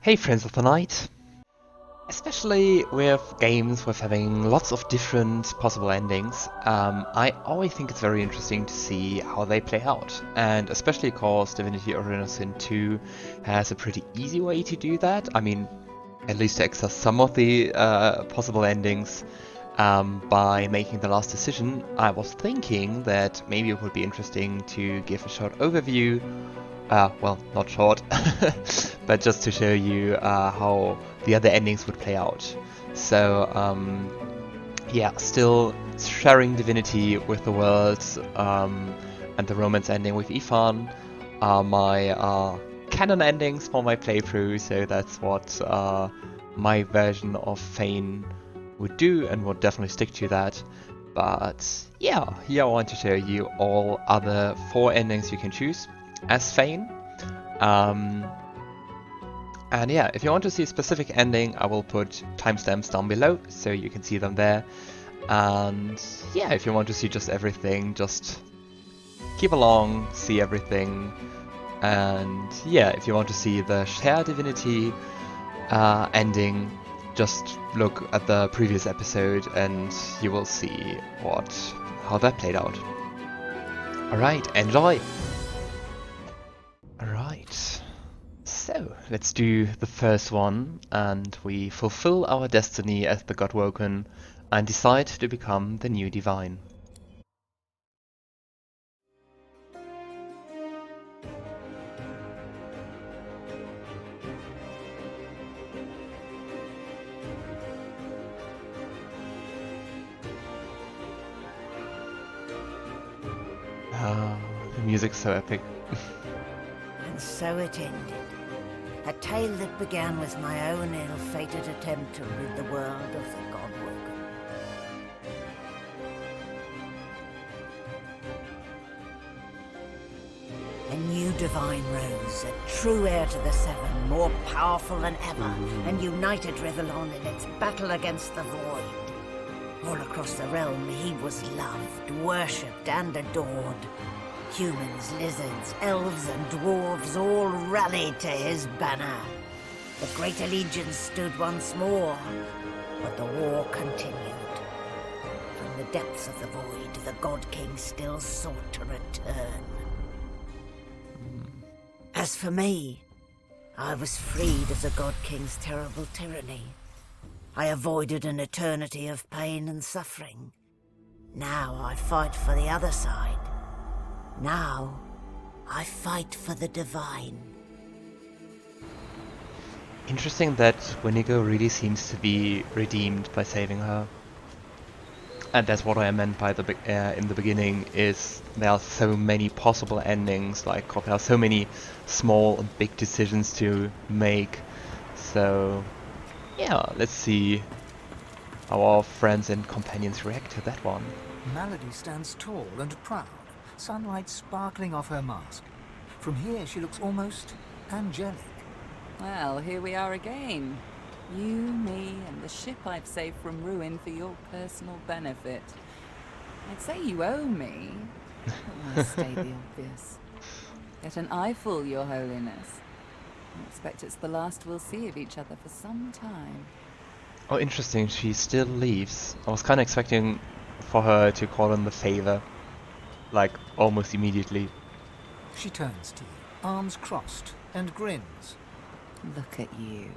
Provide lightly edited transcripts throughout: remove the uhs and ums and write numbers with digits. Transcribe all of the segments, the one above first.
Hey friends of the night! Especially with games with having lots of different possible endings, I always think it's very interesting to see how they play out. And especially because Divinity Original Sin 2 has a pretty easy way to do that. I mean, at least to access some of the possible endings by making the last decision. I was thinking that maybe it would be interesting to give a short overview. Well, not short, but just to show you how the other endings would play out. So, yeah, still sharing Divinity with the world, and the romance ending with Ifan are my canon endings for my playthrough, so that's what my version of Fane would do, and would definitely stick to that. But yeah, here I want to show you all other 4 endings you can choose as Fane. And yeah, if you want to see a specific ending, I will put timestamps down below so you can see them there. And yeah, if you want to see just everything, just keep along, see everything. And yeah, if you want to see the Share Divinity ending, just look at the previous episode and you will see how that played out. Alright, enjoy! Alright, so let's do the first one, and we fulfill our destiny as the Godwoken and decide to become the new divine. The music's so epic. And so it ended. A tale that began with my own ill-fated attempt to rid the world of the Godwoken. A new divine rose, a true heir to the Seven, more powerful than ever, and united Rivellon in its battle against the Void. All across the realm he was loved, worshipped and adored. Humans, lizards, elves and dwarves all rallied to his banner. The great allegiance stood once more, but the war continued. From the depths of the void, the Godking still sought to return. As for me, I was freed of the Godking's terrible tyranny. I avoided an eternity of pain and suffering. Now I fight for the other side. Now, I fight for the divine. Interesting that Winigo really seems to be redeemed by saving her. And that's what I meant by in the beginning, is there are so many possible endings, like there are so many small and big decisions to make. So yeah, let's see how our friends and companions react to that one. Malady stands tall and proud, sunlight sparkling off her mask. From here she looks almost angelic. Well, here we are again. You, me, and the ship I've saved from ruin for your personal benefit. I'd say you owe me. But why state the obvious? Get an eyeful, Your Holiness. I expect it's the last we'll see of each other for some time. Oh, interesting, she still leaves. I was kind of expecting for her to call in the favor, like almost immediately. She turns to you, arms crossed, and grins. Look at you.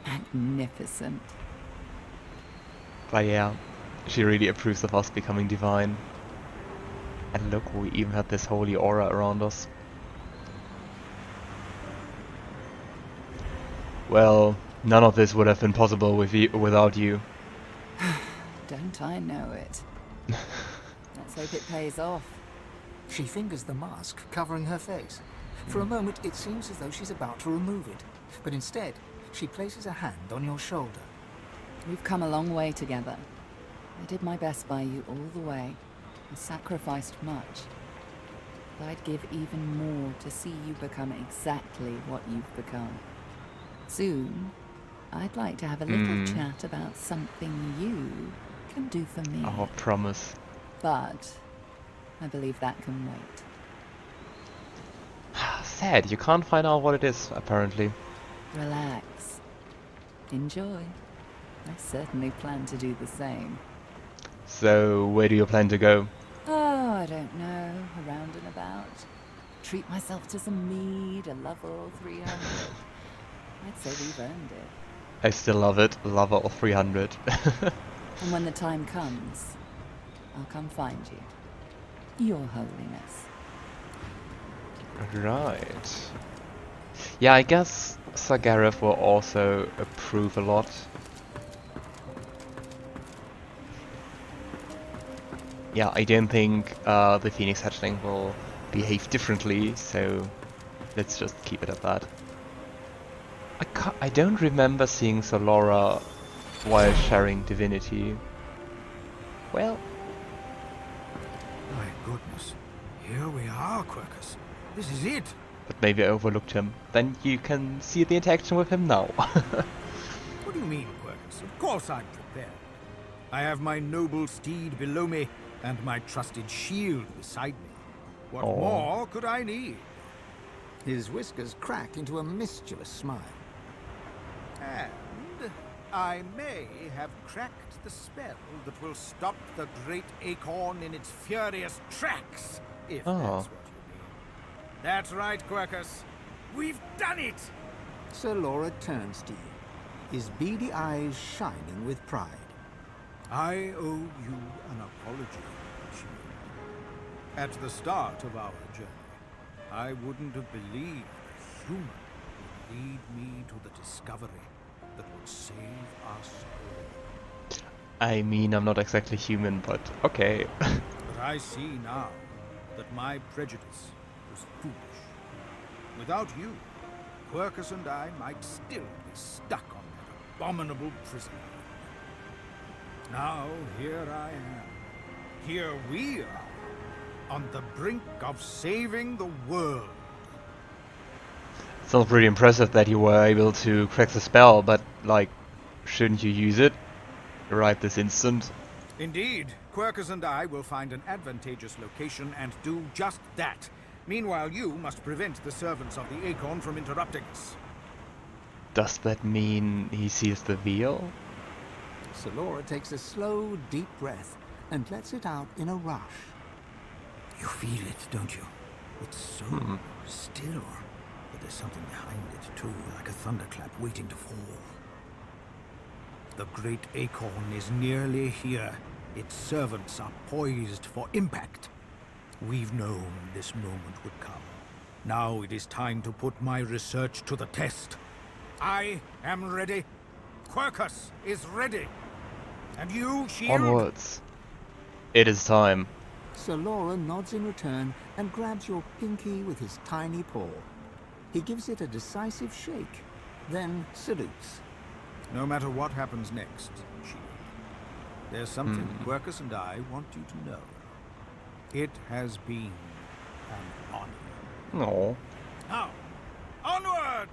Magnificent. But yeah, she really approves of us becoming divine. And look, we even have this holy aura around us. Well, none of this would have been possible without you. Don't I know it? Let's hope it pays off. She fingers the mask covering her face. For a moment it seems as though she's about to remove it, but instead she places a hand on your shoulder. We've come a long way together. I did my best by you all the way, and sacrificed much. But I'd give even more to see you become exactly what you've become. Soon, I'd like to have a little chat about something you can do for me. Oh, promise. But I believe that can wait. Sad, you can't find out what it is, apparently. Relax. Enjoy. I certainly plan to do the same. So, where do you plan to go? Oh, I don't know. Around and about. Treat myself to some mead, a level 300. I'd say we've earned it. I still love it. Level 300. And when the time comes, I'll come find you. Your Holiness. Right. Yeah, I guess Sir Gareth will also approve a lot. Yeah, I don't think the Phoenix Hatchling will behave differently, so let's just keep it at that. I don't remember seeing Solora while sharing Divinity. Well, My goodness. Here we are, Quercus. This is it. but maybe I overlooked him. Then you can see the interaction with him now. What do you mean, Quercus? Of course I'm prepared. I have my noble steed below me and my trusted shield beside me. What Aw. more could I need? His whiskers crack into a mischievous smile. And I may have cracked the spell that will stop the great acorn in its furious tracks, if Oh. that's what you mean. That's right, Quercus. We've done it! Sir Laura turns to you, his beady eyes shining with pride. I owe you an apology, Shield. At the start of our journey, I wouldn't have believed a human would lead me to the discovery that would save us all. I mean, I'm not exactly human, but okay. But I see now that my prejudice was foolish. Without you, Quercus and I might still be stuck on that abominable prison. Now here I am. Here we are. On the brink of saving the world. Sounds pretty impressive that you were able to crack the spell, but, like, shouldn't you use it right this instant? Indeed, Quercus and I will find an advantageous location and do just that. Meanwhile, you must prevent the servants of the Acorn from interrupting us. Does that mean he sees the veil? Sir Laura takes a slow, deep breath and lets it out in a rush. You feel it, don't you? It's so still. But there's something behind it, too, like a thunderclap waiting to fall. The great acorn is nearly here. Its servants are poised for impact. We've known this moment would come. Now it is time to put my research to the test. I am ready. Quercus is ready. And you, Shield? Onwards. It is time. Sir Laura nods in return and grabs your pinky with his tiny paw. He gives it a decisive shake, then salutes. No matter what happens next, Shield, there's something Quercus and I want you to know. It has been an honor. No. Now, onward!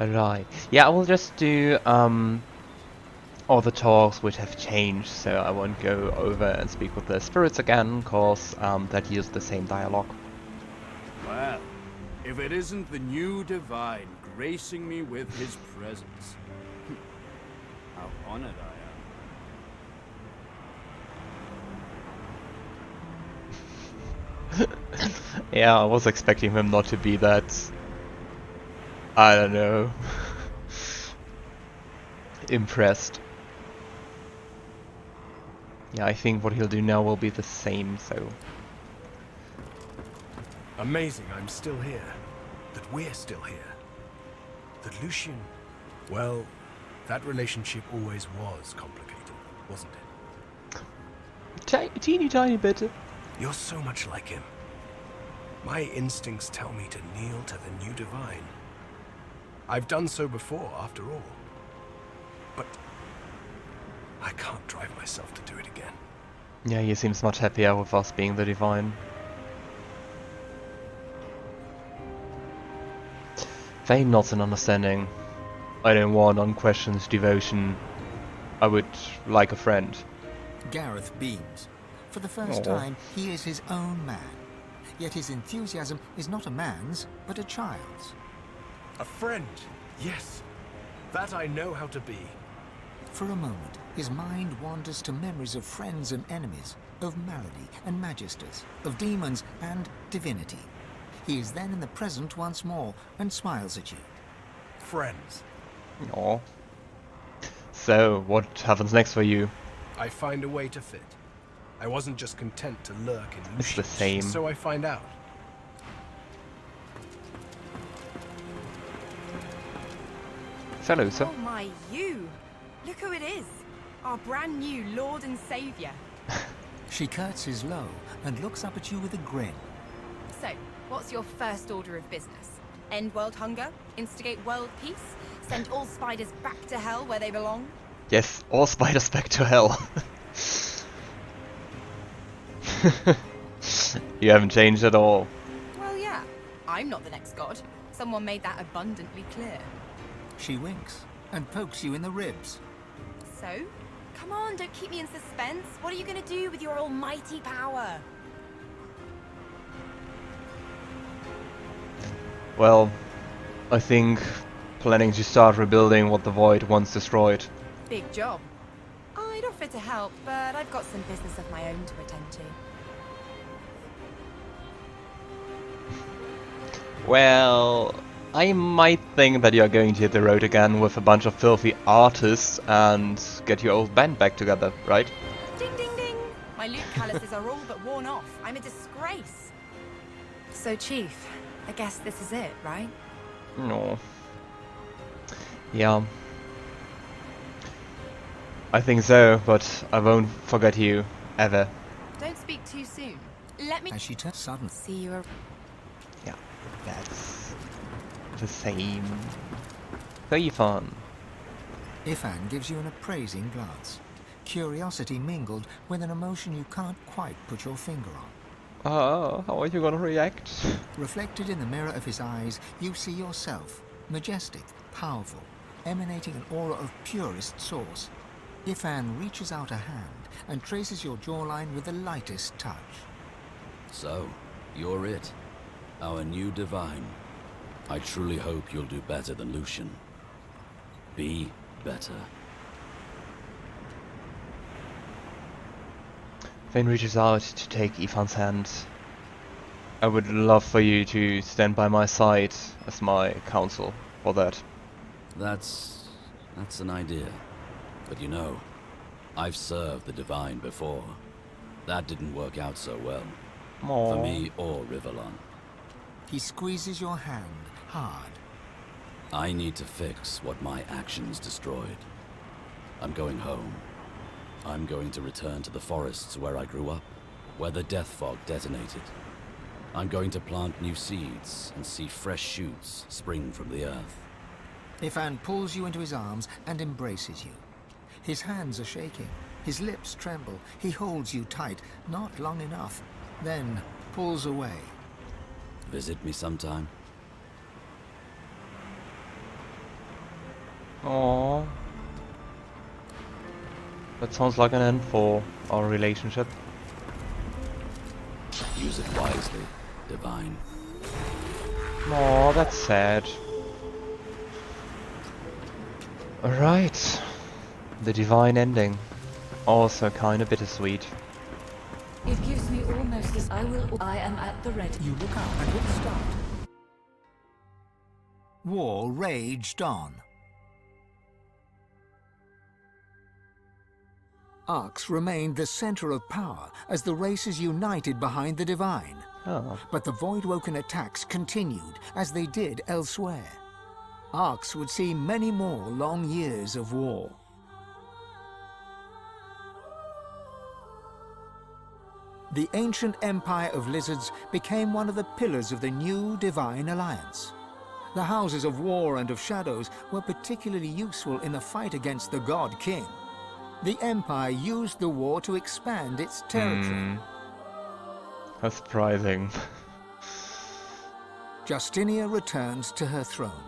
Alright. Yeah, I will just do all the talks which have changed, so I won't go over and speak with the spirits again, cause that use the same dialogue. Well, if it isn't the new divine gracing me with his presence. How honored I am. Yeah, I was expecting him not to be that, I don't know, impressed. Yeah, I think what he'll do now will be the same, so... Amazing I'm still here. That we're still here. That Lucian... Well, that relationship always was complicated, wasn't it? Teeny tiny bit. You're so much like him. My instincts tell me to kneel to the new divine. I've done so before, after all. But I can't drive myself to do it again. Yeah, he seems much happier with us being the divine. Fane nods in understanding. I don't want unquestioned devotion. I would like a friend. Gareth beams. For the first Aw. time, he is his own man. Yet his enthusiasm is not a man's, but a child's. A friend, yes. That I know how to be. For a moment, his mind wanders to memories of friends and enemies, of malady and magisters, of demons and divinity. He is then in the present once more, and smiles at you. Friends. Aw. So, what happens next for you? I find a way to fit. I wasn't just content to lurk in It's the Lucius, same. so I find out. So, Lohse. Oh my, you! Look who it is! Our brand new Lord and Saviour. She curtsies low and looks up at you with a grin. So, what's your first order of business? End world hunger? Instigate world peace? Send all spiders back to hell where they belong? Yes, all spiders back to hell. You haven't changed at all. Well, yeah. I'm not the next god. Someone made that abundantly clear. She winks and pokes you in the ribs. So? Come on, don't keep me in suspense. What are you going to do with your almighty power? Well, I think planning to start rebuilding what the Void once destroyed. Big job. I'd offer to help, but I've got some business of my own to attend to. Well, I might think that you're going to hit the road again with a bunch of filthy artists and get your old band back together, right? Ding ding ding! My loot calluses are all but worn off. I'm a disgrace. So, Chief, I guess this is it, right? No. Yeah. I think so, but I won't forget you, ever. Don't speak too soon. Let me As she turns suddenly. see you around. Yeah, that's the same. So, Ifan. Ifan gives you an appraising glance. Curiosity mingled with an emotion you can't quite put your finger on. How are you gonna react? Reflected in the mirror of his eyes, you see yourself, majestic, powerful, emanating an aura of purest source. Ifan reaches out a hand and traces your jawline with the lightest touch. So, you're it. Our new divine. I truly hope you'll do better than Lucian. Be better. Fane reaches out to take Ifan's hand. I would love for you to stand by my side as my counsel for that. That's an idea. But you know, I've served the divine before. That didn't work out so well. Aww. For me or Rivellon. He squeezes your hand hard. I need to fix what my actions destroyed. I'm going home. I'm going to return to the forests where I grew up, where the death fog detonated. I'm going to plant new seeds and see fresh shoots spring from the earth. Ifan pulls you into his arms and embraces you. His hands are shaking. His lips tremble. He holds you tight, not long enough, then pulls away. Visit me sometime. Aww. That sounds like an end for our relationship. Use it wisely, divine. Aww, that's sad. Alright. The divine ending. Also kinda bittersweet. It gives me almost as I am at the ready. You look up and with start. War raged on. Arx remained the center of power as the races united behind the divine. Oh. But the Voidwoken attacks continued as they did elsewhere. Arx would see many more long years of war. The ancient empire of lizards became one of the pillars of the new divine alliance. The houses of war and of shadows were particularly useful in the fight against the god king. The empire used the war to expand its territory. How surprising. Justinia returns to her throne.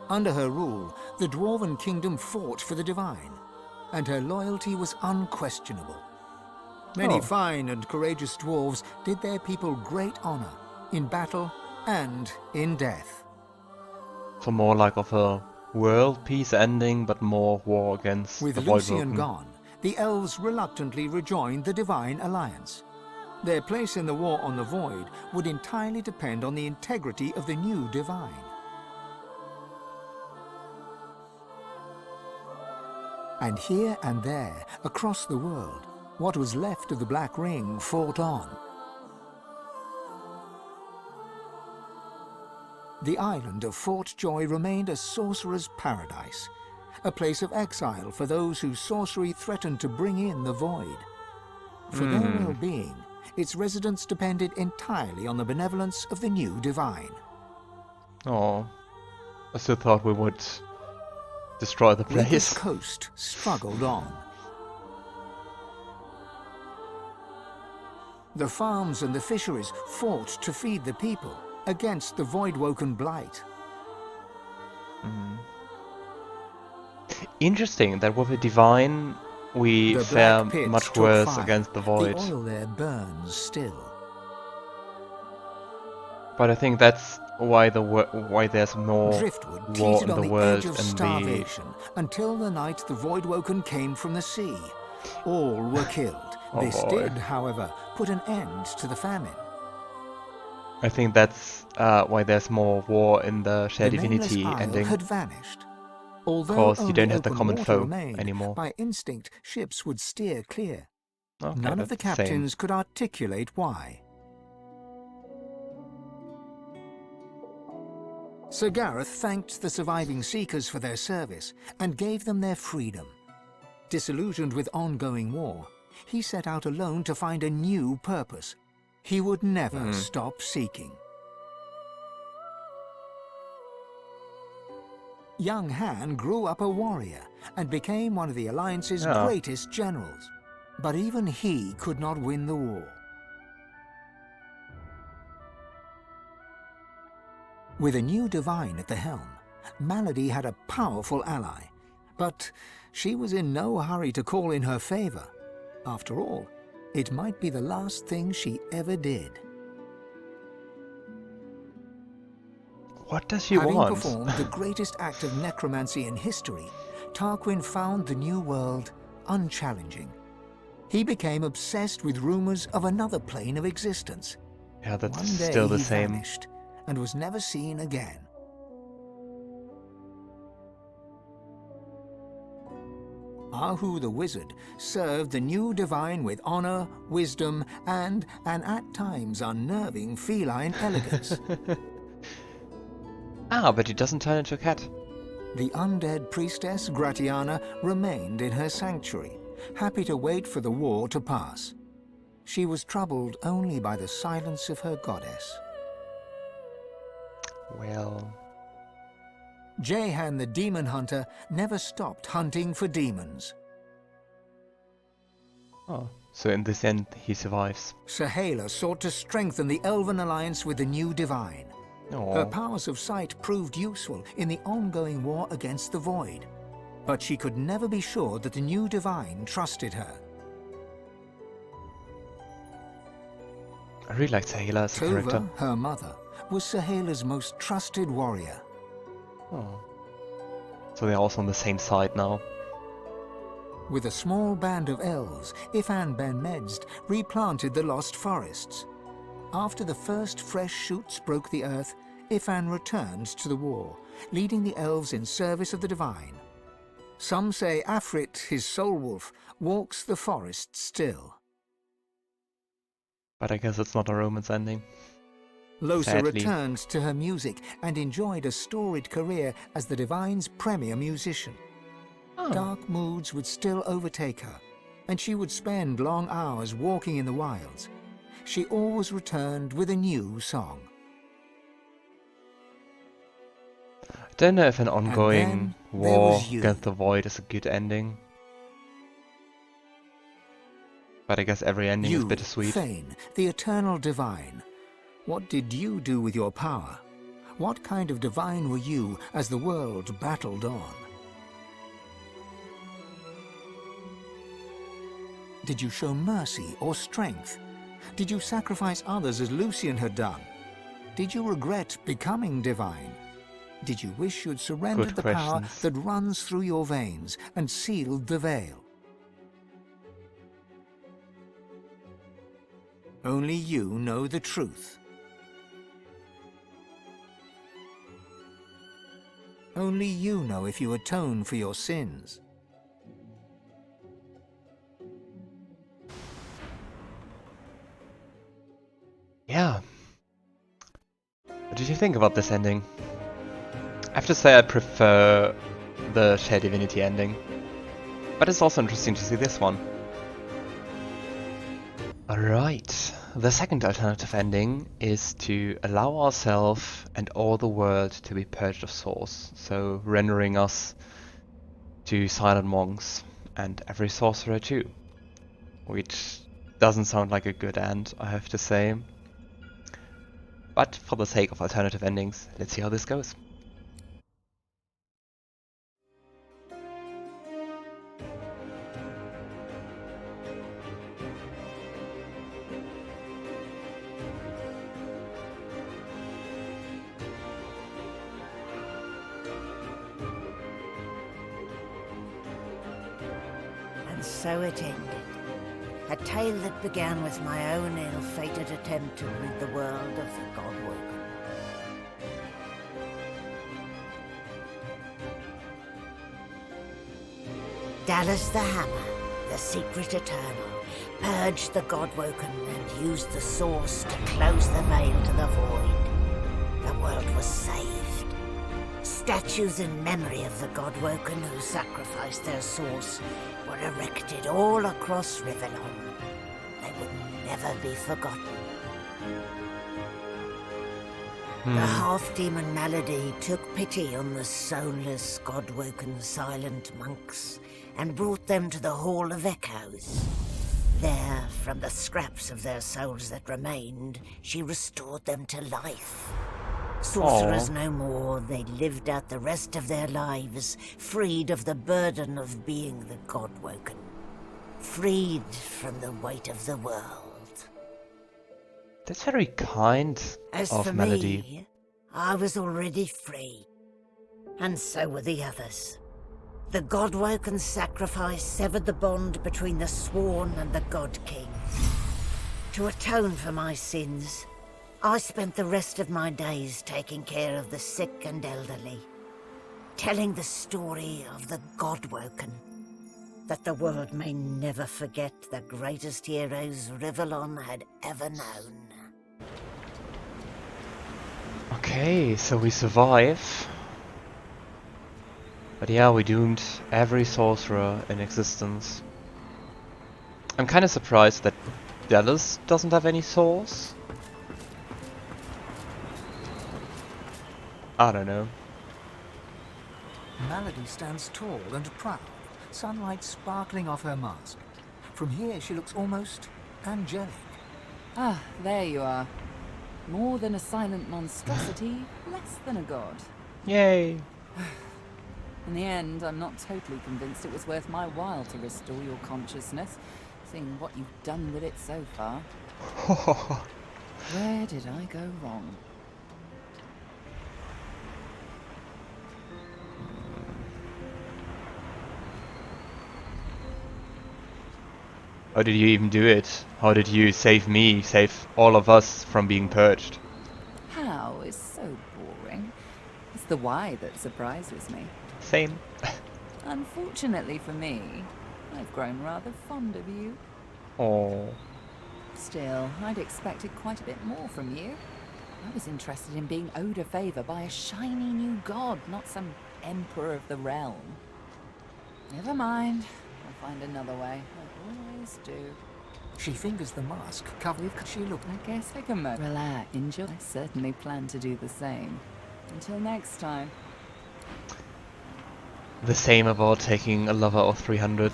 Under her rule, the Dwarven kingdom fought for the divine, and her loyalty was unquestionable. Many fine and courageous dwarves did their people great honor in battle and in death. So more like of a world peace ending, but more war against With the Lucian Voidwoken. gone, the elves reluctantly rejoined the Divine Alliance. Their place in the war on the Void would entirely depend on the integrity of the new Divine. And here and there, across the world, what was left of the Black Ring fought on. The island of Fort Joy remained a sorcerer's paradise, a place of exile for those whose sorcery threatened to bring in the Void. For their well-being, its residents depended entirely on the benevolence of the new Divine. Oh, I still thought we would destroy the Ricker's place. coast struggled on. The farms and the fisheries fought to feed the people against the Voidwoken blight. Interesting that with a divine we The fare black pits much took worse fire. against the void. The oil there burns still. But I think that's why why there's more Driftwood war teetered in on the the world edge of and starvation until the night the Voidwoken came from the sea. All were killed. Oh This boy. did, however, put an end to the famine. I think that's why there's more war in the Shared The nameless Divinity isle ending. had vanished. Although Because you only don't have the open common water foe remained, anymore. by instinct ships would steer clear. Okay, None of the that's the same. captains could articulate why. Sir Gareth thanked the surviving Seekers for their service and gave them their freedom. Disillusioned with ongoing war, he set out alone to find a new purpose. He would never stop seeking. Young Han grew up a warrior and became one of the Alliance's greatest generals. But even he could not win the war. With a new Divine at the helm, Malady had a powerful ally, but she was in no hurry to call in her favor. After all, it might be the last thing she ever did. What does she Having want? performed the greatest act of necromancy in history, Tarquin found the new world unchallenging. He became obsessed with rumors of another plane of existence. Yeah, that's One day still the he same. vanished and was never seen again. Ahu the wizard served the new Divine with honor, wisdom, and an at times unnerving feline elegance. But he doesn't turn into a cat. The undead priestess Gratiana remained in her sanctuary, happy to wait for the war to pass. She was troubled only by the silence of her goddess. Well, Jehan the demon hunter never stopped hunting for demons. so in this end he survives. Sahala sought to strengthen the Elven alliance with the new Divine. Her powers of sight proved useful in the ongoing war against the Void, but she could never be sure that the new Divine trusted her. I really like Sahila as a character. Tova, her mother, was Sahala's most trusted warrior. So they're also on the same side now. With a small band of elves, Ifan ben Medst replanted the lost forests. After the first fresh shoots broke the earth, Ifan returned to the war, leading the elves in service of the Divine. Some say Afrit, his soul wolf, walks the forest still. But I guess it's not a romance ending. Lohse Sadly. returned to her music and enjoyed a storied career as the Divine's premier musician. Dark moods would still overtake her, and she would spend long hours walking in the wilds. She always returned with a new song. I don't know if an ongoing then there war was you. against the void is a good ending. But I guess every ending is You, bittersweet. Fane, the eternal Divine. What did you do with your power? What kind of Divine were you as the world battled on? Did you show mercy or strength? Did you sacrifice others as Lucian had done? Did you regret becoming divine? Did you wish you'd surrendered the power that runs through your veins and sealed the veil? Only you know the truth. Only you know if you atone for your sins. Yeah. What did you think about this ending? I have to say I prefer the Shared Divinity ending, but it's also interesting to see this one. Alright, the second alternative ending is to allow ourselves and all the world to be purged of souls, so rendering us to silent monks, and every sorcerer too. Which doesn't sound like a good end, I have to say. But for the sake of alternative endings, let's see how this goes. And so it ended. A tale that began with my own ill-fated attempt to rid the world of the Godwoken. Dallas the Hammer, the secret eternal, purged the Godwoken and used the source to close the veil to the void. The world was saved. Statues in memory of the Godwoken who sacrificed their source were erected all across Rivellon. They would never be forgotten. The half-demon Malady took pity on the soulless Godwoken silent monks and brought them to the Hall of Echoes. There, from the scraps of their souls that remained, she restored them to life. Sorcerers no more, they lived out the rest of their lives, freed of the burden of being the Godwoken. Freed from the weight of the world. That's very kind As of for Melody. me, I was already free. And so were the others. The Godwoken sacrifice severed the bond between the Sworn and the Godking. To atone for my sins, I spent the rest of my days taking care of the sick and elderly, telling the story of the Godwoken, that the world may never forget the greatest heroes Rivellon had ever known. Okay, so we survive. But yeah, we doomed every sorcerer in existence. I'm kind of surprised that Dallas doesn't have any souls. I don't know. Malady stands tall and proud, sunlight sparkling off her mask. From here she looks almost angelic. Ah, there you are. More than a silent monstrosity, less than a god. Yay! In the end, I'm not totally convinced it was worth my while to restore your consciousness, seeing what you've done with it so far. Where did I go wrong? How did you even do it? How did you save me, save all of us from being purged? How is so boring. It's the why that surprises me. Same. Unfortunately for me, I've grown rather fond of you. Oh. Still, I'd expected quite a bit more from you. I was interested in being owed a favor by a shiny new god, not some emperor of the realm. Never mind. I'll find another way. I always do. She fingers the mask, covered. She looked. I guess I can relax. Enjoy. I certainly plan to do the same. Until next time. The same about taking a lover of 300.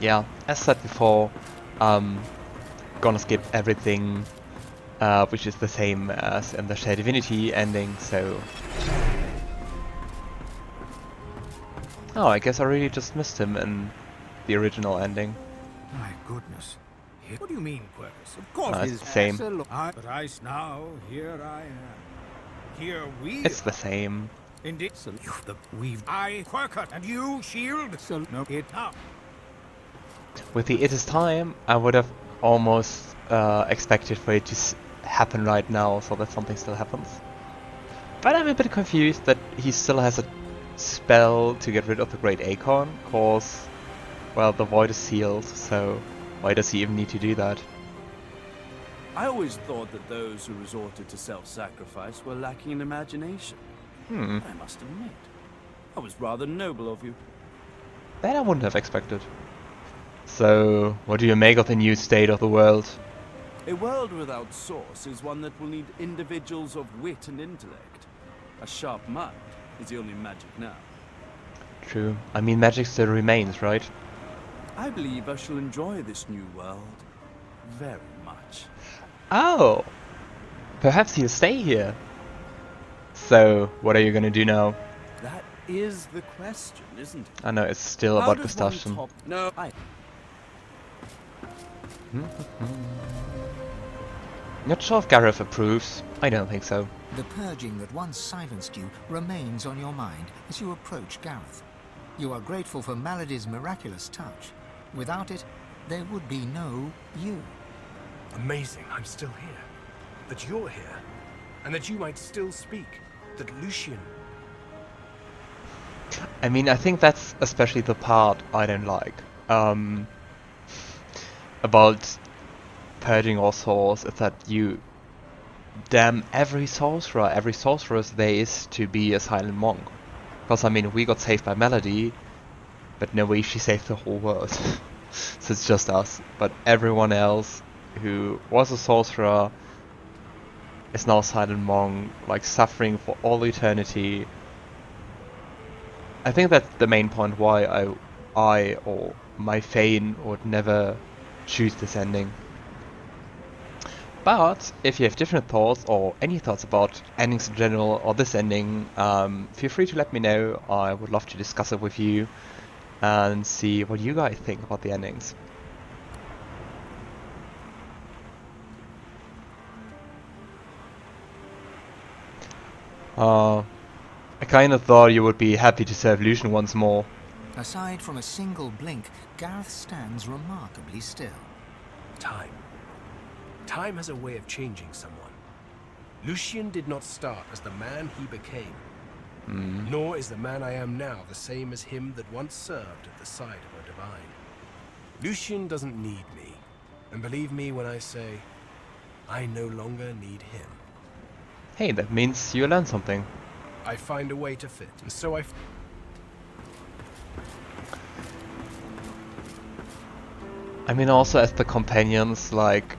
Yeah, as said before, gonna skip everything, which is the same as in the Shared Divinity ending, so... Oh, I guess I really just missed him in the original ending. My goodness. What do you mean, Quercus? Of course It's the same. But now, here I am. Here we It's the same. Indeed. I, Quercus, and you, Shield. No, it now. With the It Is Time, I would have almost expected for it to happen right now, so that something still happens. But I'm a bit confused that he still has a spell to get rid of the Great Acorn, cause, well, the void is sealed, so why does he even need to do that? I always thought that those who resorted to self-sacrifice were lacking in imagination. I must admit, that was rather noble of you. That I wouldn't have expected. So, what do you make of the new state of the world? A world without source is one that will need individuals of wit and intellect. A sharp mind is the only magic now. True. I mean, magic still remains, right? I believe I shall enjoy this new world very much. Oh! Perhaps you'll stay here. So, what are you gonna do now? That is the question, isn't it? I know, it's still How about does one discussion. No, I... Not sure if Gareth approves. I don't think so. The purging that once silenced you remains on your mind as you approach Gareth. You are grateful for Malady's miraculous touch. Without it, there would be no you. Amazing, I'm still here. That you're here. And that you might still speak. That Lucian... I mean, I think that's especially the part I don't like. About purging all souls, is that you damn every sorceress there is to be a silent monk. Because, I mean, we got saved by Melody, but in a way she saved the whole world. So it's just us. But everyone else who was a sorcerer is now a silent monk, like suffering for all eternity. I think that's the main point why I or my Fane would never choose this ending. But if you have different thoughts or any thoughts about endings in general or this ending, feel free to let me know. I would love to discuss it with you and see what you guys think about the endings. I kind of thought you would be happy to serve Lucian once more. Aside from a single blink, Gareth stands remarkably still. Time. Time has a way of changing someone. Lucian did not start as the man he became. Nor is the man I am now the same as him that once served at the side of a divine. Lucian doesn't need me. And believe me when I say, I no longer need him. Hey, that means you learned something. I find a way to fit, and so I... I mean, also as the companions, like...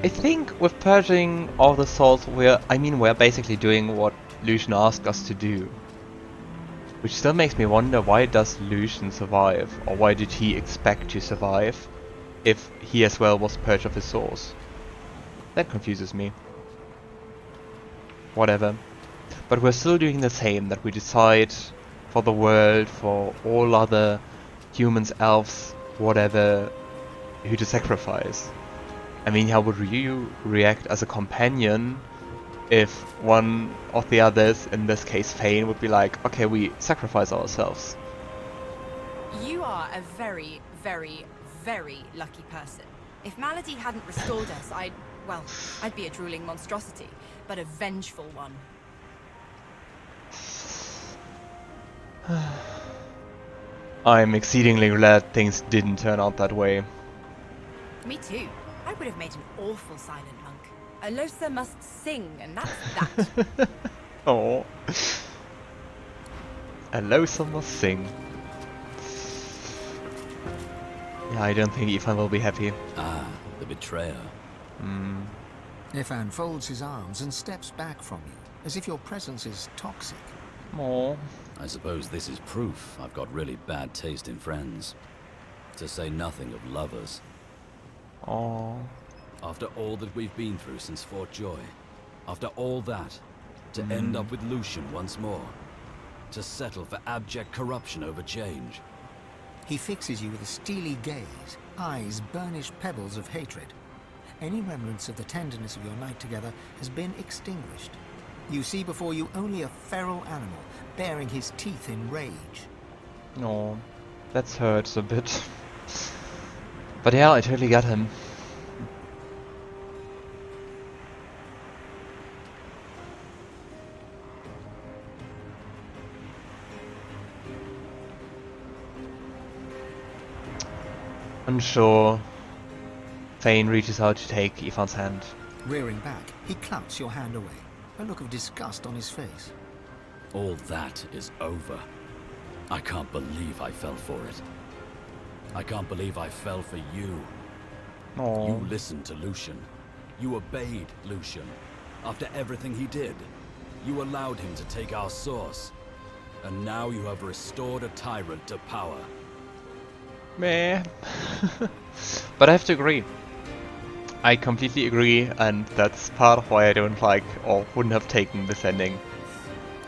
I think with purging all the souls, we're basically doing what Lucian asked us to do. Which still makes me wonder, why does Lucian survive? Or why did he expect to survive if he as well was purged of his souls? That confuses me. Whatever. But we're still doing the same, that we decide for the world, for all other humans, elves, whatever, who to sacrifice. I mean, how would you react as a companion if one of the others, in this case Fane, would be like, okay, we sacrifice ourselves? You are a very, very, very lucky person. If Malady hadn't restored us, I'd be a drooling monstrosity, but a vengeful one. I'm exceedingly glad things didn't turn out that way. Me too. I would have made an awful silent monk. A Lohse must sing, and that's that. Oh. A Lohse must sing. Yeah, I don't think Ifan will be happy. Ah, the betrayer. Ifan folds his arms and steps back from you, as if your presence is toxic. Aww. I suppose this is proof I've got really bad taste in friends. To say nothing of lovers. Aww. After all that we've been through since Fort Joy, after all that, to end up with Lucian once more. to settle for abject corruption over change. He fixes you with a steely gaze, eyes burnished pebbles of hatred. Any remnants of the tenderness of your night together has been extinguished. You see before you only a feral animal, baring his teeth in rage. No, that hurts a bit. But yeah, I totally got him. Unsure, Fane reaches out to take Ifan's hand. Rearing back, he clouts your hand away, a look of disgust on his face. All that is over. I can't believe I fell for it. I can't believe I fell for you. Aww. You listened to Lucian. You obeyed Lucian. After everything he did, you allowed him to take our source. And now you have restored a tyrant to power. Meh. But I have to agree. I completely agree, and that's part of why I don't like or wouldn't have taken this ending.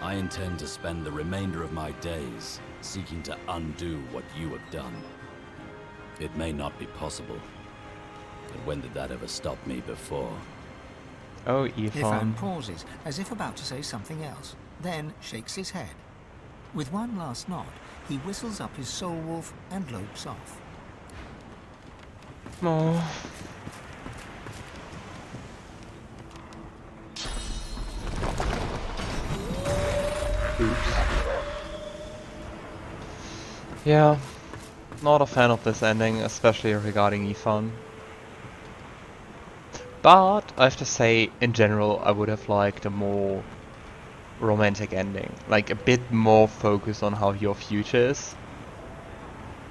I intend to spend the remainder of my days seeking to undo what you have done. It may not be possible, but when did that ever stop me before? Oh, Ifan. Ifan pauses, as if about to say something else, then shakes his head. With one last nod, he whistles up his soul wolf and lopes off. No. Oops. Yeah, not a fan of this ending, especially regarding Ifan. But I have to say, in general, I would have liked a more romantic ending, like a bit more focus on how your future is.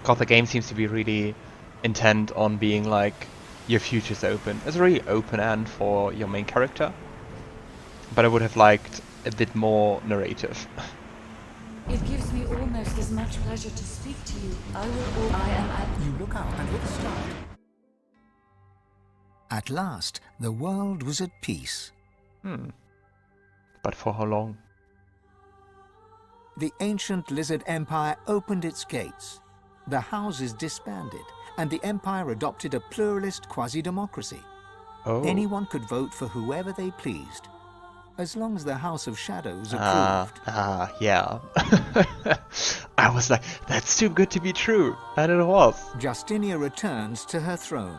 Because the game seems to be really intent on being like, your future's open. It's a really open end for your main character. But I would have liked a bit more narrative. It gives me almost as much pleasure to speak to you. I am at... You look up and with a start. At last, the world was at peace. But for how long? The ancient lizard empire opened its gates. The houses disbanded, and the empire adopted a pluralist quasi-democracy. Oh. Anyone could vote for whoever they pleased, as long as the House of Shadows approved. Yeah. I was like, that's too good to be true. And it was. Justinia returns to her throne.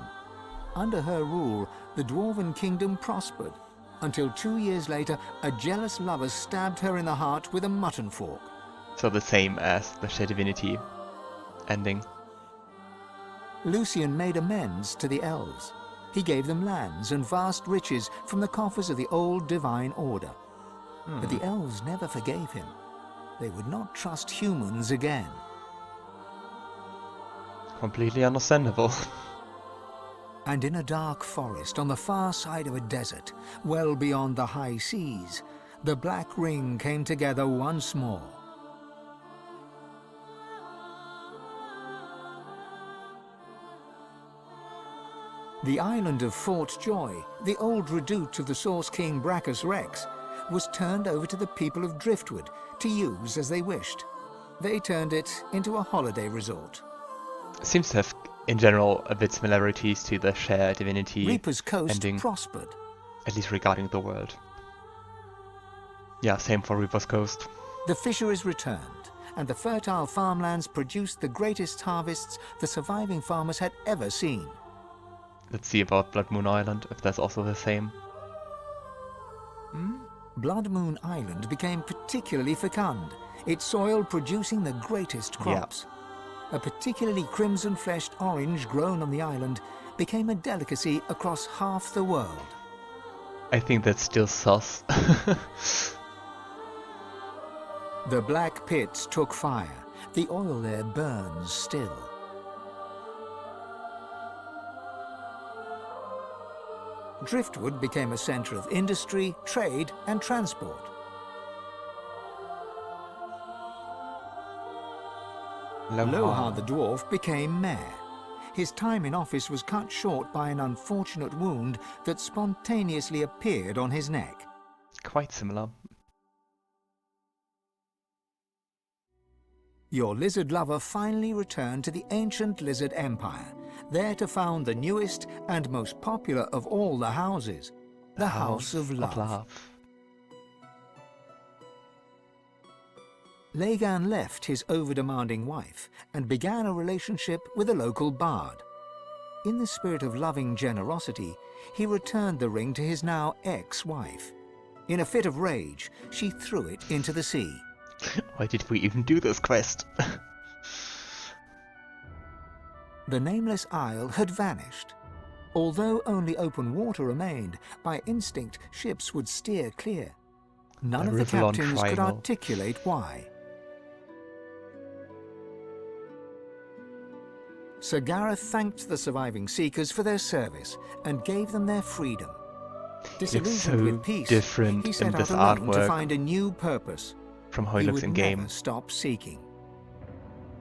Under her rule, the Dwarven kingdom prospered, until 2 years later, a jealous lover stabbed her in the heart with a mutton fork. So the same as the Divinity ending. Lucian made amends to the elves. He gave them lands and vast riches from the coffers of the old divine order. But the elves never forgave him. They would not trust humans again. Completely understandable. And in a dark forest on the far side of a desert, well beyond the high seas, the Black Ring came together once more. The island of Fort Joy, the old redoute of the Source King Brachus Rex, was turned over to the people of Driftwood to use as they wished. They turned it into a holiday resort. Seems to have, in general, a bit similarities to the shared Divinity Reaper's Coast ending, prospered. at least regarding the world. Yeah, same for Reaper's Coast. The fisheries returned, and the fertile farmlands produced the greatest harvests the surviving farmers had ever seen. Let's see about Blood Moon Island, if that's also the same. Blood Moon Island became particularly fecund, its soil producing the greatest crops. A particularly crimson-fleshed orange grown on the island became a delicacy across half the world. I think that's still sus. The black pits took fire. The oil there burns still. Driftwood became a centre of industry, trade, and transport. Lohse the dwarf became mayor. His time in office was cut short by an unfortunate wound that spontaneously appeared on his neck. Quite similar. Your lizard lover finally returned to the ancient lizard empire, there to found the newest and most popular of all the houses, the House of Love. Lagan left his over-demanding wife and began a relationship with a local bard. In the spirit of loving generosity, he returned the ring to his now ex-wife. In a fit of rage, she threw it into the sea. Why did we even do this quest? The nameless isle had vanished. Although only open water remained, by instinct ships would steer clear. None of the Rivellon captains could triangle. articulate why. Sir Gareth thanked the surviving Seekers for their service and gave them their freedom. Disillusioned so with peace, different he set in out this alone to artwork find a new purpose. from how he He looks would in game. never stop seeking.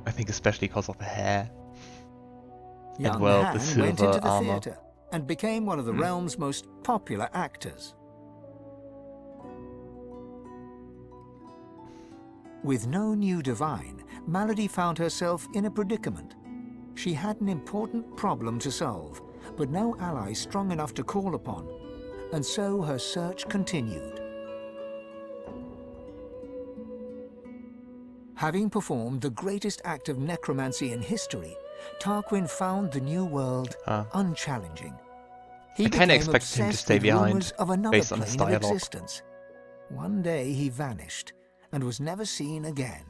I think especially because of the hair. Young well, the Han went silver into the armor. theatre and became one of the realm's most popular actors. With no new divine, Malady found herself in a predicament. She had an important problem to solve, but no ally strong enough to call upon, and so her search continued. Having performed the greatest act of necromancy in history, Tarquin found the new world unchallenging. He I kinda became expected him to obsessed stay with behind, rumors of another based on his plane of dialogue. existence. One day he vanished and was never seen again.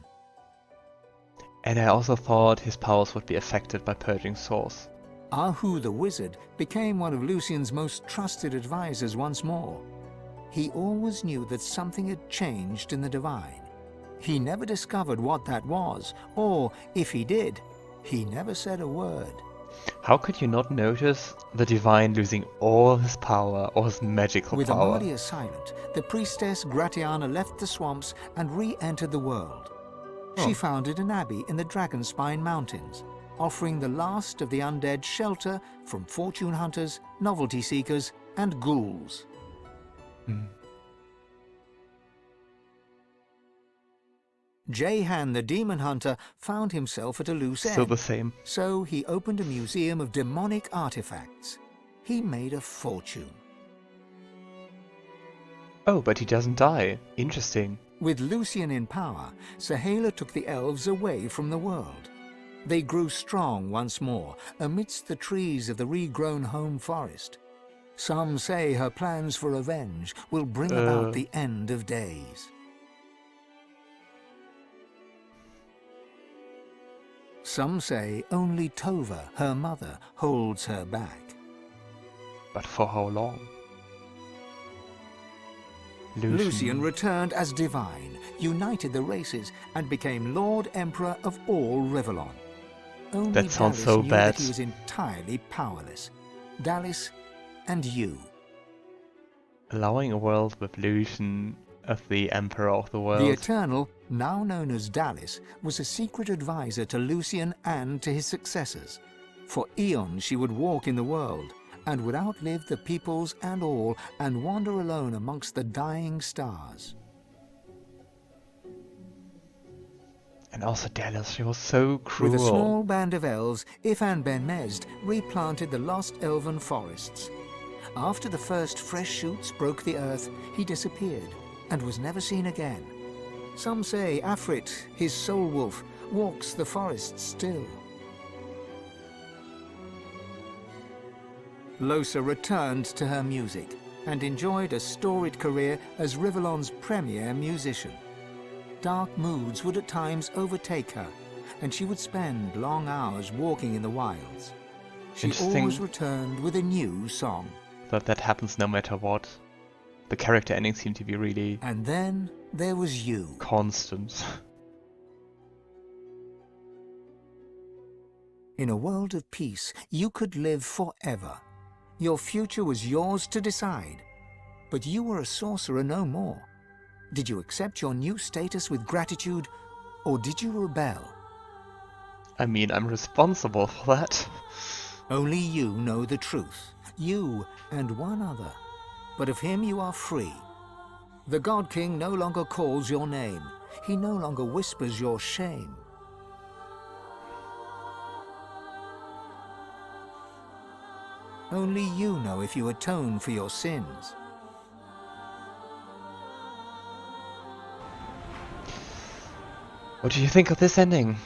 And I also thought his powers would be affected by Purging Source. Ahu the wizard became one of Lucian's most trusted advisors once more. He always knew that something had changed in the divine. He never discovered what that was, or if he did, he never said a word. How could you not notice the divine losing all his power, all his magical With power? Amalia silent, the priestess Gratiana left the swamps and re-entered the world. She founded an abbey in the Dragonspine Mountains, offering the last of the undead shelter from fortune hunters, novelty seekers, and ghouls. Jehan the demon hunter found himself at a loose end. Still the same. So he opened a museum of demonic artifacts. He made a fortune. Oh, but he doesn't die. Interesting. With Lucian in power, Sahala took the elves away from the world. They grew strong once more amidst the trees of the regrown home forest. Some say her plans for revenge will bring about the end of days. Some say only Tova, her mother, holds her back. But for how long? Lucian returned as divine, united the races, and became Lord Emperor of all Rivellon. Only That sounds Dallis so knew bad. that he was entirely powerless. Dallis and you. Allowing a world with Lucian as the Emperor of the world. The Eternal, now known as Dallis, was a secret advisor to Lucian and to his successors. For eons she would walk in the world, and would outlive the peoples and all, and wander alone amongst the dying stars. And also Dallas, she was so cruel. With a small band of elves, Ifan ben Mesd replanted the lost elven forests. After the first fresh shoots broke the earth, he disappeared, and was never seen again. Some say Afrit, his soul wolf, walks the forests still. Lohse returned to her music, and enjoyed a storied career as Rivellon's premier musician. Dark moods would at times overtake her, and she would spend long hours walking in the wilds. She Interesting. always returned with a new song. That happens no matter what. The character endings seem to be really And then there was you. constant. In a world of peace, you could live forever. Your future was yours to decide. But you were a sorcerer no more. Did you accept your new status with gratitude, or did you rebel? I mean, I'm responsible for that. Only you know the truth. You and one other. But of him you are free. The God King no longer calls your name. He no longer whispers your shame. Only you know if you atone for your sins. What do you think of this ending?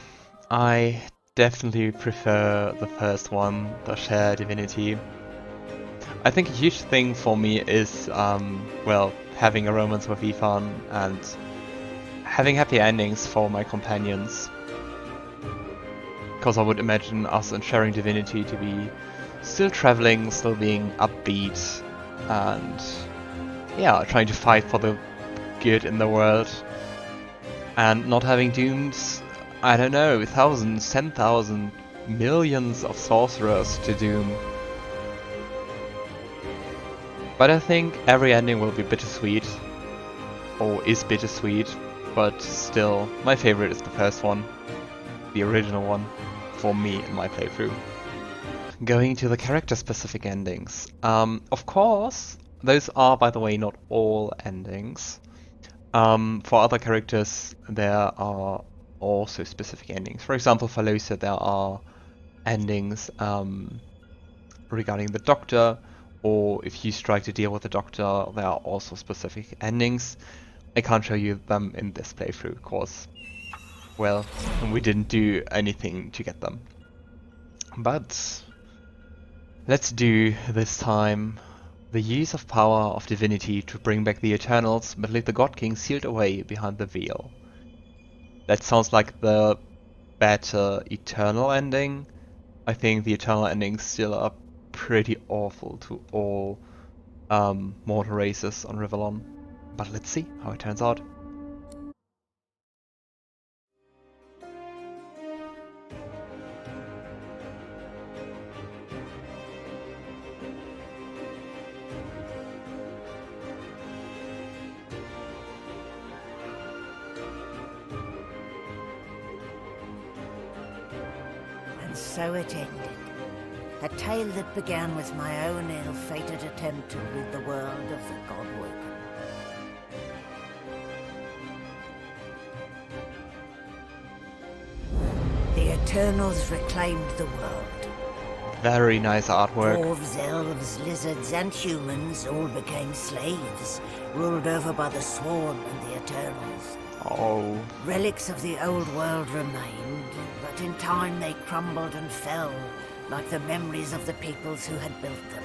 I definitely prefer the first one, the shared divinity. I think a huge thing for me is, well, having a romance with Ifan and having happy endings for my companions. Because I would imagine us in sharing divinity to be still traveling, still being upbeat, and yeah, trying to fight for the good in the world. And not having doomed, I don't know, thousands, 10,000, millions of sorcerers to doom. But I think every ending will be bittersweet, or is bittersweet, but still, my favorite is the first one, the original one, for me in my playthrough. Going to the character-specific endings. Of course, those are, by the way, not all endings. For other characters, there are also specific endings. For example, for Lohse, there are endings regarding the Doctor, or if you strike a deal with the Doctor, there are also specific endings. I can't show you them in this playthrough, of course. Well, we didn't do anything to get them. But let's do this time the use of power of divinity to bring back the Eternals, but leave the Godking sealed away behind the veil. That sounds like the better Eternal ending. I think the Eternal endings still are pretty awful to all mortal races on Rivellon. But let's see how it turns out. And so it ended. A tale that began with my own ill-fated attempt to rid the world of the Godwoken. The Eternals reclaimed the world. Very nice artwork. Dwarves, elves, lizards, and humans all became slaves, ruled over by the Swarm and the Eternals. Oh. Relics of the old world remained, but in time they crumbled and fell, like the memories of the peoples who had built them.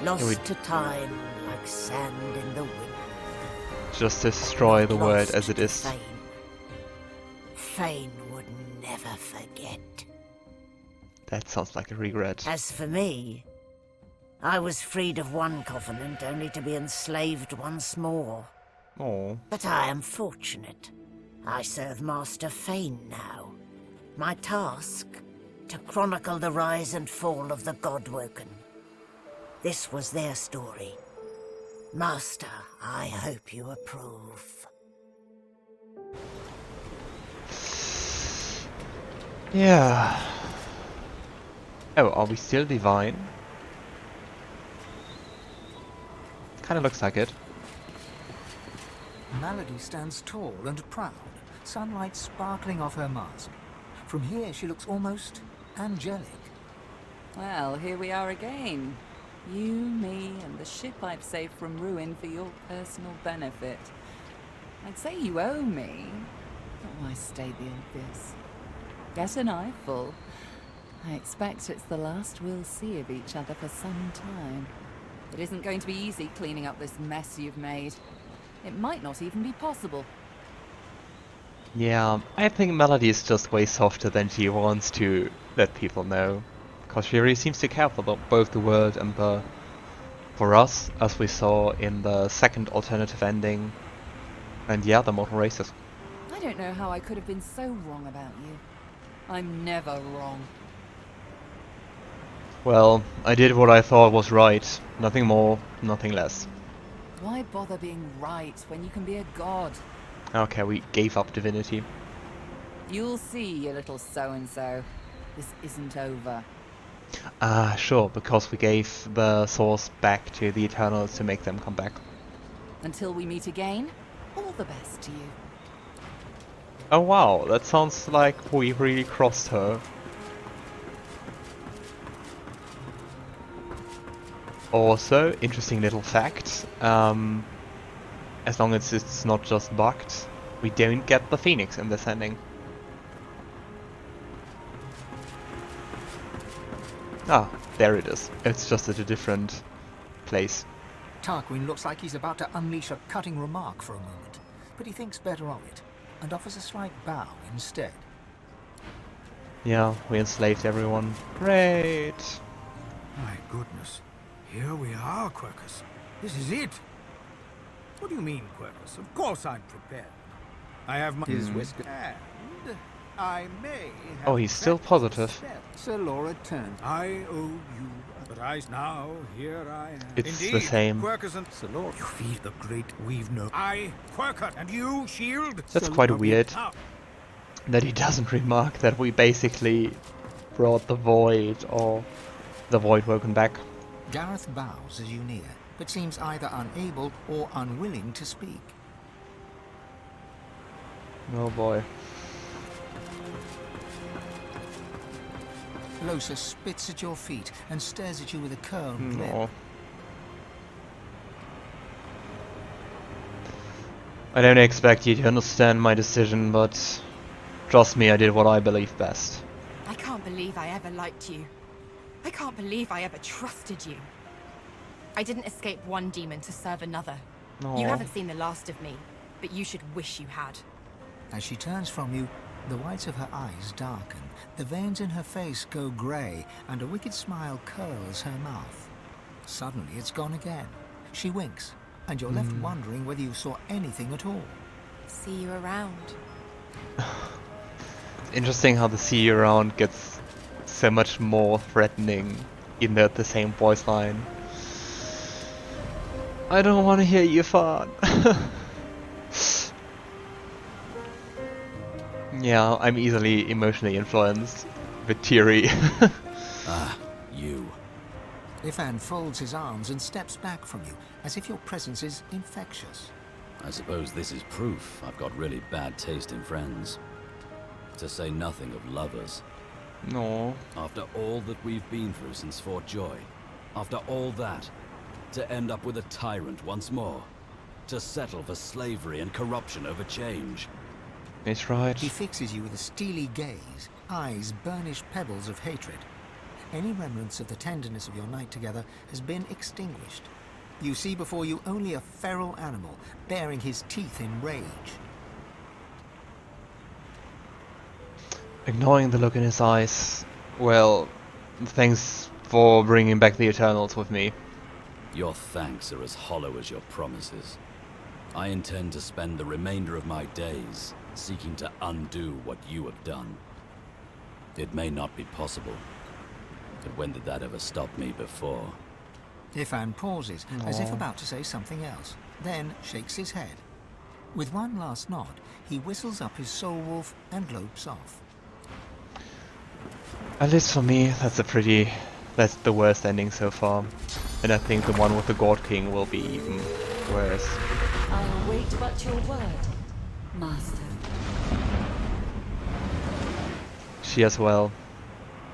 Lost to time, like sand in the wind. Just destroy the world as it is. Fane. Fane would never forget. That sounds like a regret. As for me, I was freed of one covenant only to be enslaved once more. Oh. But I am fortunate. I serve Master Fane now. My task? To chronicle the rise and fall of the Godwoken. This was their story. Master, I hope you approve. Yeah. Oh, are we still divine? Kinda looks like it. Malady stands tall and proud, sunlight sparkling off her mask. From here she looks almost angelic. Well, here we are again. You, me, and the ship I've saved from ruin for your personal benefit. I'd say you owe me, but why state the obvious? Get an eyeful. I expect it's the last we'll see of each other for some time. It isn't going to be easy cleaning up this mess you've made. It might not even be possible. Yeah, I think Melody is just way softer than she wants to let people know. Because she really seems to care for both the world and for us, as we saw in the second alternative ending. And yeah, the mortal races. I don't know how I could have been so wrong about you. I'm never wrong. Well, I did what I thought was right. Nothing more, nothing less. Why bother being right when you can be a god? Okay, we gave up divinity. You'll see, you little so-and-so. This isn't over. Ah, sure, because we gave the source back to the Eternals to make them come back. Until we meet again, all the best to you. Oh wow, that sounds like we really crossed her. Also, interesting little fact, as long as it's not just bugged, we don't get the phoenix in this ending. Ah, there it is. It's just at a different place. Tarquin looks like he's about to unleash a cutting remark for a moment, but he thinks better of it and offers a slight bow instead. Yeah, we enslaved everyone. Great! My goodness. Here we are, Quercus. This is it. What do you mean, Quercus? Of course I'm prepared. I have my... His whisker. And I may have... Oh, he's still positive. Sir Laura turned. I owe you... But now, here I am. It's Indeed, the same. Quercus and Sir Laura. You feel the great weave no... I, Quercus, and you, Shield. That's quite weird that he doesn't remark that we basically brought the void, or the void woken back. Gareth bows as you near, but seems either unable or unwilling to speak. Oh boy. Lohse spits at your feet and stares at you with a curled lip. No. I don't expect you to understand my decision, but trust me, I did what I believe best. I can't believe I ever liked you. I can't believe I ever trusted you. I didn't escape one demon to serve another. Aww. You haven't seen the last of me, but you should wish you had. As she turns from you, the whites of her eyes darken, the veins in her face go grey, and a wicked smile curls her mouth. Suddenly it's gone again. She winks, and you're left wondering whether you saw anything at all. See you around. Interesting how the see you around gets so much more threatening even though the same voice line. I don't want to hear you fart. Yeah, I'm easily emotionally influenced. A bit teary. Ah, you. Ifan folds his arms and steps back from you, as if your presence is infectious. I suppose this is proof I've got really bad taste in friends. To say nothing of lovers. No. After all that we've been through since Fort Joy, after all that, to end up with a tyrant once more, to settle for slavery and corruption over change. He's right. He fixes you with a steely gaze, eyes burnished pebbles of hatred. Any remnants of the tenderness of your night together has been extinguished. You see before you only a feral animal, baring his teeth in rage. Ignoring the look in his eyes. Well, thanks for bringing back the Eternals with me. Your thanks are as hollow as your promises. I intend to spend the remainder of my days seeking to undo what you have done. It may not be possible, but when did that ever stop me before? Ifan pauses, as if about to say something else, then shakes his head. With one last nod, he whistles up his soul wolf and lopes off. At least for me, that's the worst ending so far. And I think the one with the Godking will be even worse. I'll wait but your word, Master. She as well.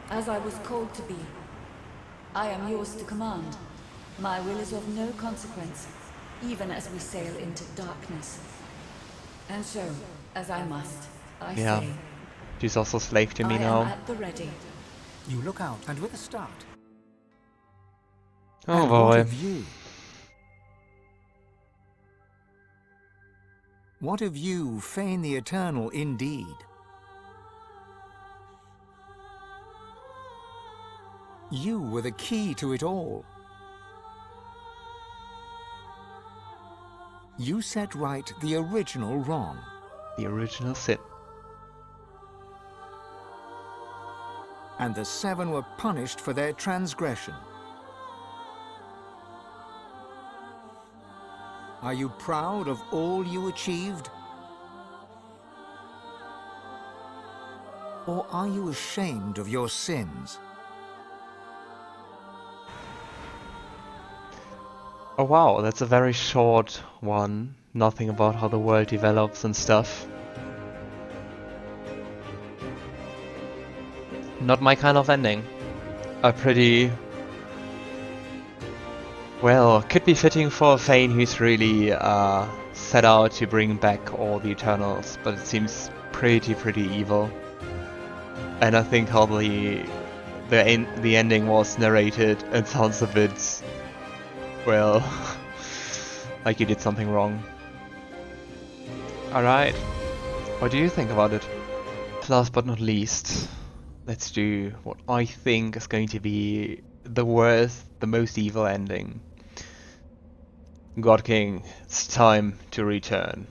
As I was called to be, I am yours to command. My will is of no consequence, even as we sail into darkness. And so, as I must, I say, She's also slave to me I now. am at the ready. You look out, and with a start. Oh And what boy. of you? What of you, Fane the Eternal, indeed? You were the key to it all. You set right the original wrong. The original sin. And the seven were punished for their transgression. Are you proud of all you achieved? Or are you ashamed of your sins? Oh wow, that's a very short one. Nothing about how the world develops and stuff. Not my kind of ending. A pretty Well, could be fitting for Fane, who's really set out to bring back all the Eternals, but it seems pretty evil. And I think how the ending was narrated, it sounds a bit, well, like you did something wrong. Alright, what do you think about it? Last but not least, let's do what I think is going to be the worst, the most evil ending. Godking, it's time to return.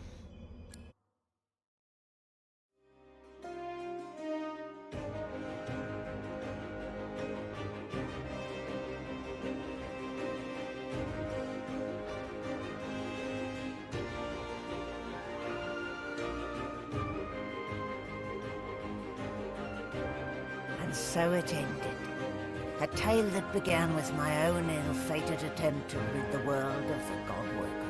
And so it ended. A tale that began with my own ill-fated attempt to rid the world of the Godwoken.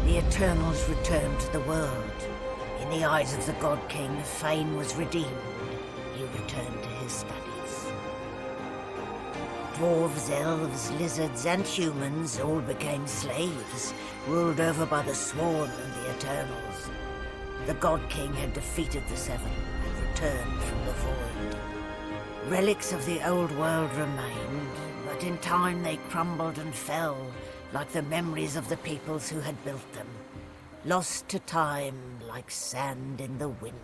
The Eternals returned to the world. In the eyes of the God King, Fane was redeemed. He returned to his studies. Dwarves, elves, lizards, and humans all became slaves, ruled over by the Sworn and the Eternals. The God King had defeated the Seven and returned from the void. Relics of the old world remained, but in time they crumbled and fell, like the memories of the peoples who had built them, lost to time like sand in the wind,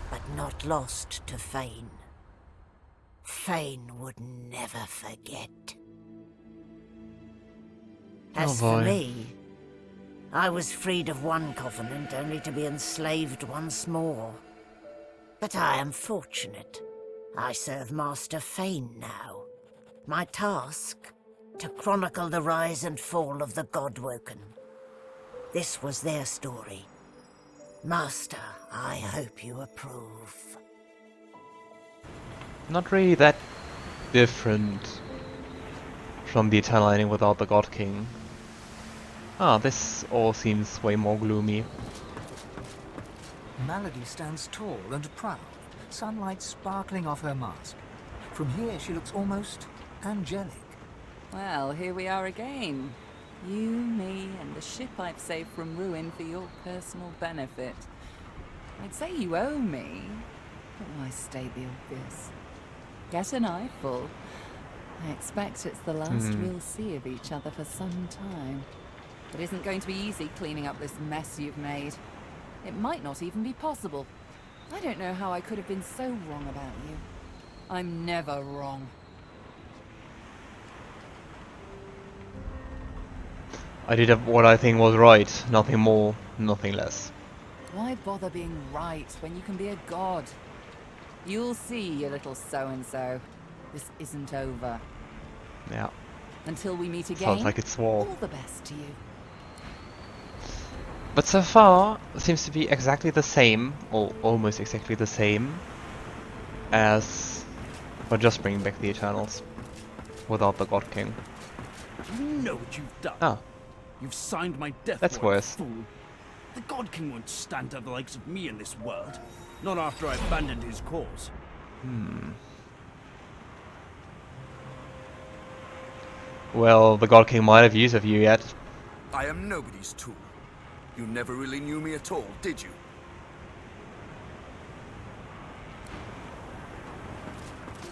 but not lost to Fane. Fane would never forget. As for me, I was freed of one covenant only to be enslaved once more. But I am fortunate. I serve Master Fane now. My task? To chronicle the rise and fall of the Godwoken. This was their story. Master, I hope you approve. Not really that different from the Eternal ending without the God King. Ah, this all seems way more gloomy. Malady stands tall and proud, sunlight sparkling off her mask. From here she looks almost angelic. Well, here we are again. You, me, and the ship I've saved from ruin for your personal benefit. I'd say you owe me, but why state the obvious? Get an eyeful. I expect it's the last we'll see of each other for some time. It isn't going to be easy cleaning up this mess you've made. It might not even be possible. I don't know how I could have been so wrong about you. I'm never wrong. I did what I think was right, nothing more, nothing less. Why bother being right when you can be a god? You'll see, you little so-and-so. This isn't over. Yeah. Until we meet again, Sounds like it's war. all the best to you. But so far, it seems to be exactly the same, or almost exactly the same, as for just bringing back the Eternals, without the God King. You know what you've done. Ah, You've signed my death That's warrant, worse. fool. The God King won't stand to the likes of me in this world. Not after I abandoned his cause. well, the God King might have use of you yet. I am nobody's tool. You never really knew me at all, did you?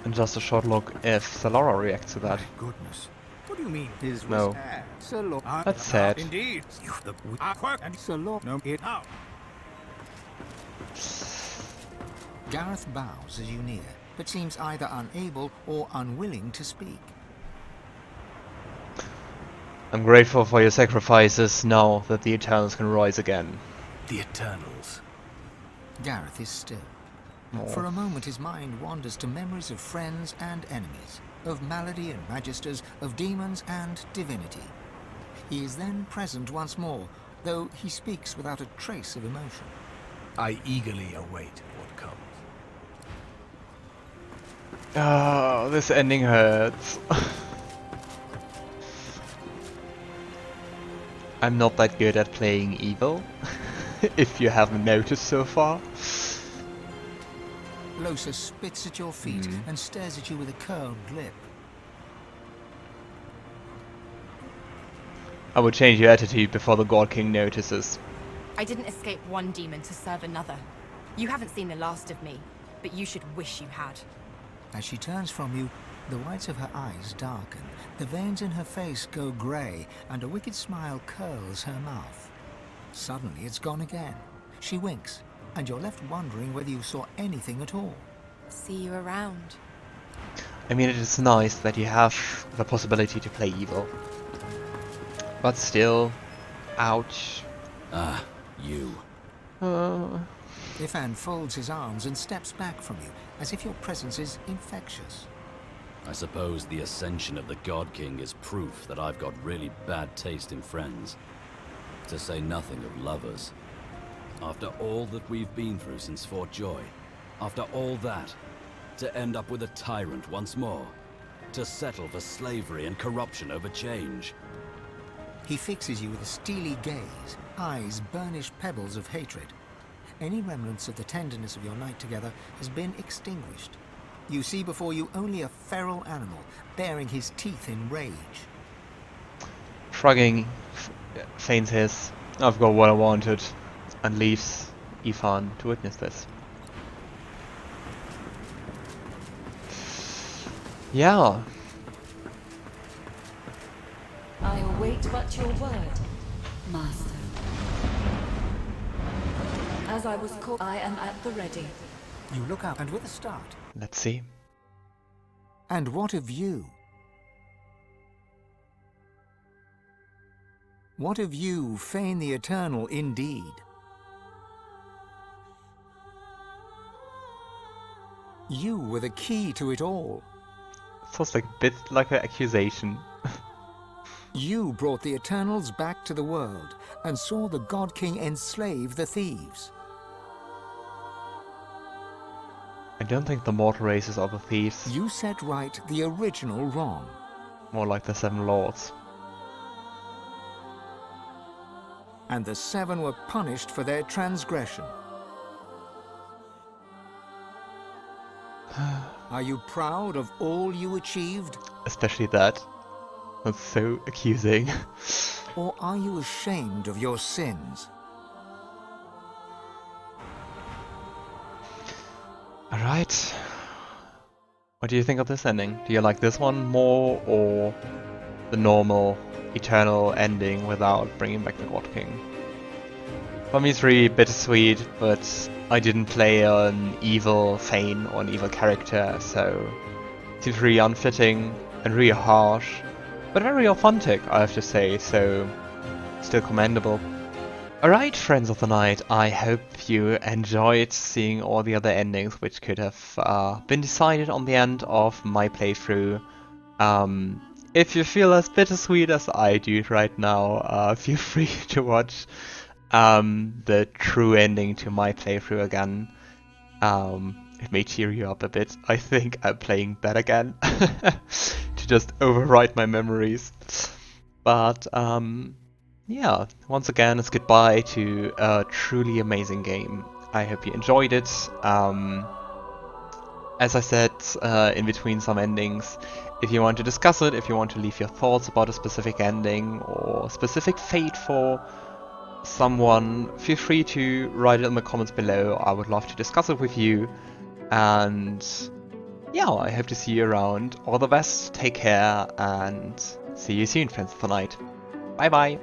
And just a short look if Solara reacts to that. My goodness. What do you mean? His No. was sad. Sir Lord. That's sad. Indeed. You the and Sir Lord. No, it out. Gareth bows as you near, but seems either unable or unwilling to speak. I'm grateful for your sacrifices now that the Eternals can rise again. The Eternals. Gareth is still. Oh. For a moment his mind wanders to memories of friends and enemies, of malady and magisters, of demons and divinity. He is then present once more, though he speaks without a trace of emotion. I eagerly await what comes. Oh, this ending hurts. I'm not that good at playing evil, if you haven't noticed so far. Lohse spits at your feet and stares at you with a curled lip. I would change your attitude before the Godking notices. I didn't escape one demon to serve another. You haven't seen the last of me, but you should wish you had. As she turns from you, the whites of her eyes darken, the veins in her face go grey, and a wicked smile curls her mouth. Suddenly it's gone again. She winks, and you're left wondering whether you saw anything at all. See you around. I mean, it is nice that you have the possibility to play evil. But still, ouch. Ah, you. Ifan folds his arms and steps back from you, as if your presence is infectious. I suppose the ascension of the God King is proof that I've got really bad taste in friends. To say nothing of lovers. After all that we've been through since Fort Joy, after all that, to end up with a tyrant once more, to settle for slavery and corruption over change. He fixes you with a steely gaze, eyes burnished pebbles of hatred. Any remnants of the tenderness of your night together has been extinguished. You see before you only a feral animal, baring his teeth in rage. Shrugging, Fane says, I've got what I wanted, and leaves Ifan to witness this. Yeah. I await but your word, Master. As I was called, I am at the ready. You look up, and with a start. Let's see. And what of you? What of you, Fane the Eternal, indeed? You were the key to it all. Sounds like a bit like an accusation. You brought the Eternals back to the world and saw the God King enslave the thieves. I don't think the mortal races are the thieves. You set right the original wrong. More like the Seven Lords. And the Seven were punished for their transgression. Are you proud of all you achieved? Especially that. That's so accusing. Or are you ashamed of your sins? Alright. What do you think of this ending? Do you like this one more, or the normal, eternal ending without bringing back the God King? For me it's really bittersweet, but I didn't play an evil Fane or an evil character, so it seems really unfitting and really harsh, but very authentic, I have to say, so still commendable. Alright, friends of the night, I hope you enjoyed seeing all the other endings which could have been decided on the end of my playthrough. If you feel as bittersweet as I do right now, feel free to watch the true ending to my playthrough again. It may cheer you up a bit. I think I'm playing that again to just overwrite my memories. But yeah, once again, it's goodbye to a truly amazing game. I hope you enjoyed it. As I said in between some endings, if you want to discuss it, if you want to leave your thoughts about a specific ending or specific fate for someone, feel free to write it in the comments below. I would love to discuss it with you. And yeah, I hope to see you around. All the best, take care, and see you soon, friends of the night. Bye bye.